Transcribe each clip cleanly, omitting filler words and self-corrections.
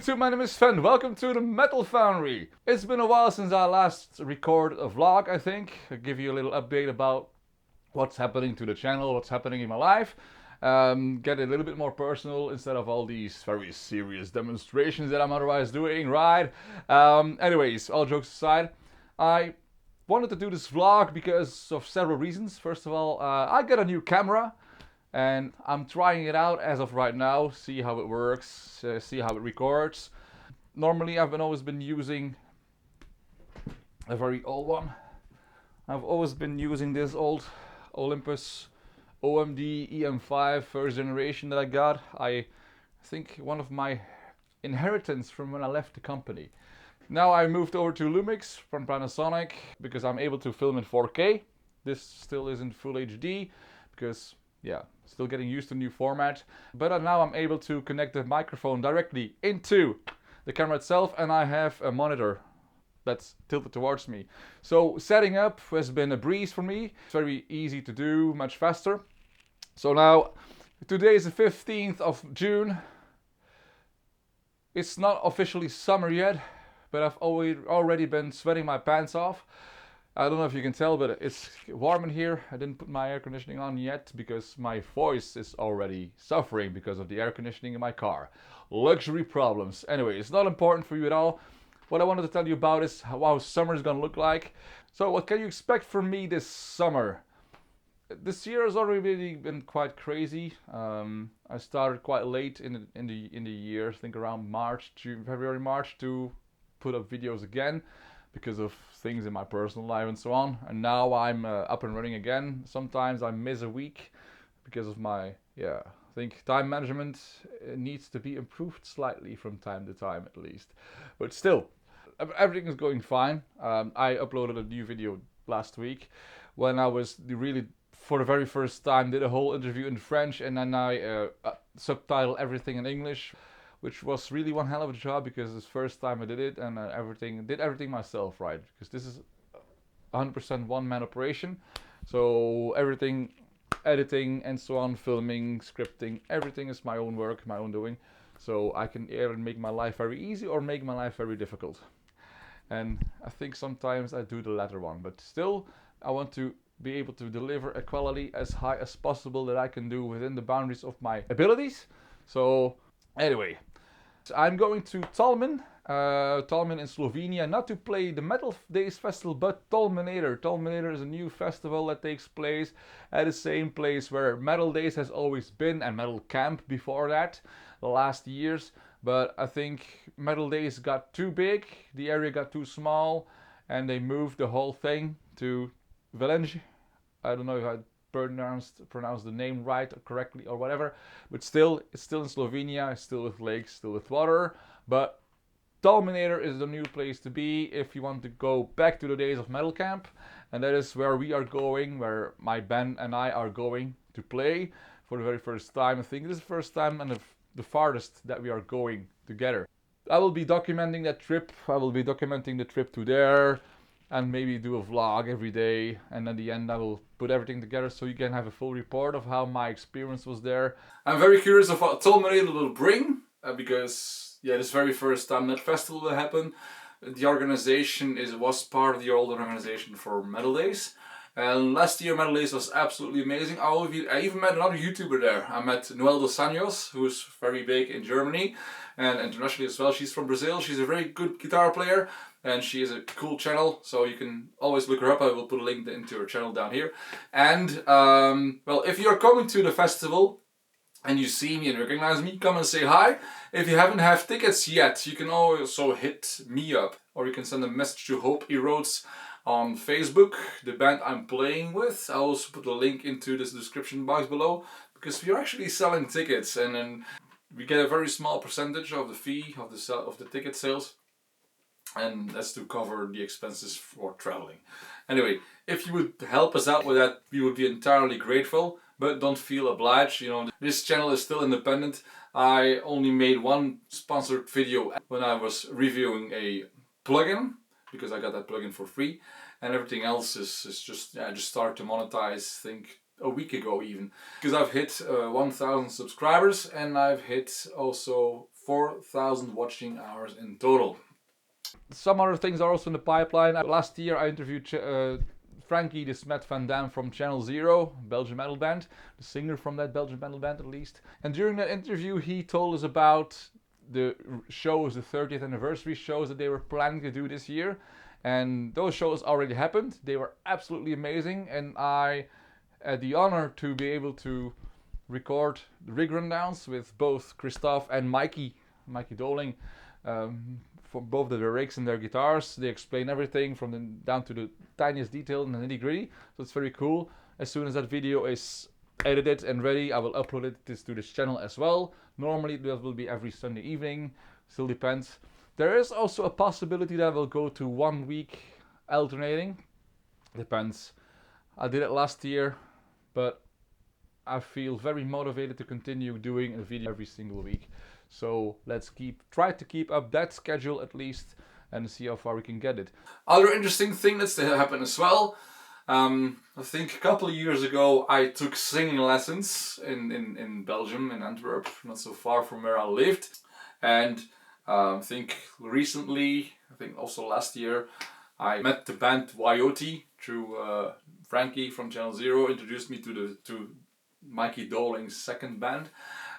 YouTube, my name is Sven. Welcome to the Metal Foundry. It's been a while since I last recorded a vlog, I think. I'll give you a little update about what's happening to the channel, what's happening in my life. Get a little bit more personal instead of all these very serious demonstrations that I'm otherwise doing, right? Anyways, all jokes aside, I wanted to do this vlog because of several reasons. First of all, I got a new camera. And I'm trying it out as of right now, see how it works, see how it records. Normally I've always been using a very old one. I've always been using this old Olympus OMD EM5 first generation that I got. I think one of my inheritance from when I left the company. Now I moved over to Lumix from Panasonic because I'm able to film in 4K. This still isn't full HD because yeah, still getting used to new format. But now I'm able to connect the microphone directly into the camera itself, and I have a monitor that's tilted towards me. So setting up has been a breeze for me. It's very easy to do, much faster. So now, today is the 15th of June. It's not officially summer yet, but I've already been sweating my pants off. I don't know if you can tell, but it's warm in here. I didn't put my air conditioning on yet because my voice is already suffering because of the air conditioning in my car. Luxury problems. Anyway, it's not important for you at all. What I wanted to tell you about is how summer is going to look like. So what can you expect from me this summer? This year has already been quite crazy. I started quite late in the year, I think around February, March, to put up videos again, because of things in my personal life and so on. And now I'm up and running again. Sometimes I miss a week because of my, I think time management needs to be improved slightly from time to time at least. But still, everything is going fine. I uploaded a new video last week when I was really, for the very first time, did a whole interview in French, and then I subtitled everything in English, which was really one hell of a job because it's the first time I did it, and did everything myself, right? Because this is 100% one-man operation. So everything, editing and so on, filming, scripting, everything is my own work, my own doing. So I can either make my life very easy or make my life very difficult. And I think sometimes I do the latter one, but still I want to be able to deliver a quality as high as possible that I can do within the boundaries of my abilities. So anyway, I'm going to Talmin in Slovenia, not to play the Metal Days Festival, but Talminator. Talminator is a new festival that takes place at the same place where Metal Days has always been, and Metal Camp before that, the last years. But I think Metal Days got too big, the area got too small, and they moved the whole thing to Velenge. I don't know if I pronounce the name right or correctly or whatever, but still, it's still in Slovenia, it's still with lakes, still with water. But Talminator is the new place to be if you want to go back to the days of Metal Camp, and that is where we are going, where my band and I are going to play for the very first time. I think this is the first time and the farthest that we are going together. I will be documenting that trip. I will be documenting the trip to there, and maybe do a vlog every day, and at the end I will put everything together so you can have a full report of how my experience was there. I'm very curious of what Talminator will bring, because this very first time that festival will happen. The organization was part of the old organization for Metal Days, and last year Metal Days was absolutely amazing. I even met another YouTuber there. I met Noel dos Anjos, who is very big in Germany and internationally as well. She's from Brazil. She's a very good guitar player, and she has a cool channel, so you can always look her up. I will put a link into her channel down here. And well, if you're coming to the festival and you see me and recognize me, come and say hi. If you haven't have tickets yet, you can also hit me up, or you can send a message to Hope Erodes on Facebook, the band I'm playing with. I'll also put a link into this description box below, because we are actually selling tickets, and then we get a very small percentage of the fee of the ticket sales, and that's to cover the expenses for traveling. Anyway, if you would help us out with that, we would be entirely grateful, but don't feel obliged. You know, this channel is still independent. I only made one sponsored video when I was reviewing a plugin, because I got that plugin for free, and everything else is just, I just started to monetize, I think a week ago even, because I've hit 1,000 subscribers, and I've hit also 4,000 watching hours in total. Some other things are also in the pipeline. Last year I interviewed Frankie de Smet Van Dam from Channel Zero, Belgian metal band, the singer from that Belgian metal band at least. And during that interview he told us about the shows, the 30th anniversary shows that they were planning to do this year. And those shows already happened. They were absolutely amazing, and I had the honor to be able to record the rig rundowns with both Christoph and Mikey Doling, for both of their rigs and their guitars. They explain everything from down to the tiniest detail and the nitty gritty. So it's very cool. As soon as that video is edited and ready, I will upload it to this channel as well. Normally that will be every Sunday evening. Still depends. There is also a possibility that I will go to 1 week alternating. Depends. I did it last year, but I feel very motivated to continue doing a video every single week. So let's try to keep up that schedule at least and see how far we can get it. Other interesting thing that's happened as well. I think a couple of years ago I took singing lessons in Belgium, in Antwerp, not so far from where I lived. And I think recently, I think also last year, I met the band Wyote through Frankie from Channel Zero introduced me to Mikey Doling's second band,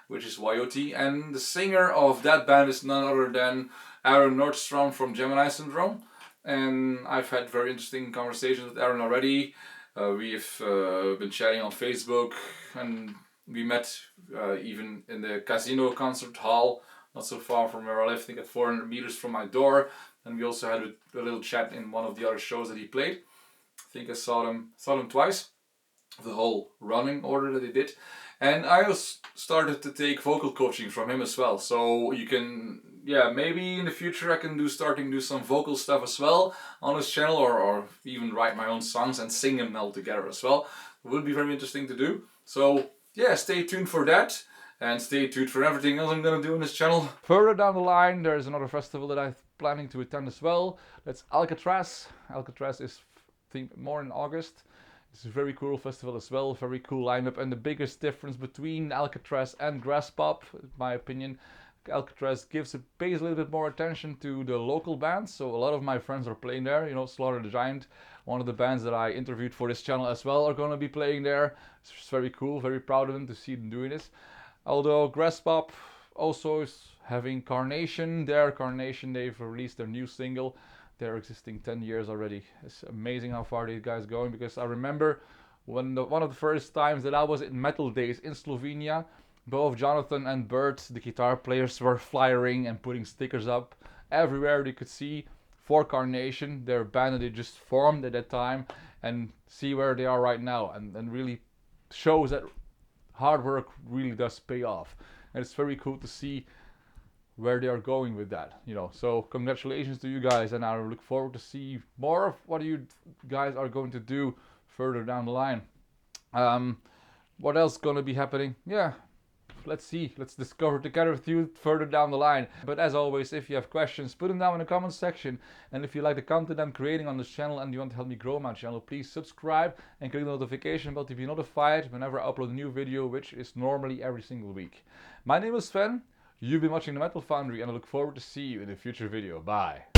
which is Wyote, and the singer of that band is none other than Aaron Nordstrom from Gemini Syndrome. And I've had very interesting conversations with Aaron already. We've been chatting on Facebook, and we met even in the Casino concert hall, not so far from where I live, I think at 400 meters from my door. And we also had a little chat in one of the other shows that he played. I think I saw them twice, the whole running order that he did. And I also started to take vocal coaching from him as well. So you can, maybe in the future I can start do some vocal stuff as well on his channel, or even write my own songs and sing them all together as well. It would be very interesting to do. So yeah, stay tuned for that. And stay tuned for everything else I'm going to do on this channel. Further down the line, there's another festival that I'm planning to attend as well. That's Alcatraz. Alcatraz is, I think, more in August. It's a very cool festival as well, very cool lineup. And the biggest difference between Alcatraz and Graspop, in my opinion, Alcatraz pays a little bit more attention to the local bands. So a lot of my friends are playing there. You know, Slaughter the Giant, one of the bands that I interviewed for this channel as well, are going to be playing there. It's very cool, very proud of them to see them doing this. Although Graspop also is having Carnation there. Carnation, they've released their new single. They're existing 10 years already. It's amazing how far these guys are going, because I remember when one of the first times that I was in Metal Days in Slovenia, both Jonathan and Bert, the guitar players, were flyering and putting stickers up everywhere they could see for Carnation, their band that they just formed at that time, and see where they are right now, and really shows that hard work really does pay off. And it's very cool to see where they are going with that, you know. So congratulations to you guys, and I look forward to see more of what you guys are going to do further down the line. What else gonna be happening? Yeah, let's see, let's discover together with you further down the line. But as always, if you have questions, put them down in the comments section. And if you like the content I'm creating on this channel and you want to help me grow my channel, please subscribe and click the notification bell to be notified whenever I upload a new video, which is normally every single week. My name is Sven, you've been watching the Metal Foundry, and I look forward to see you in a future video. Bye.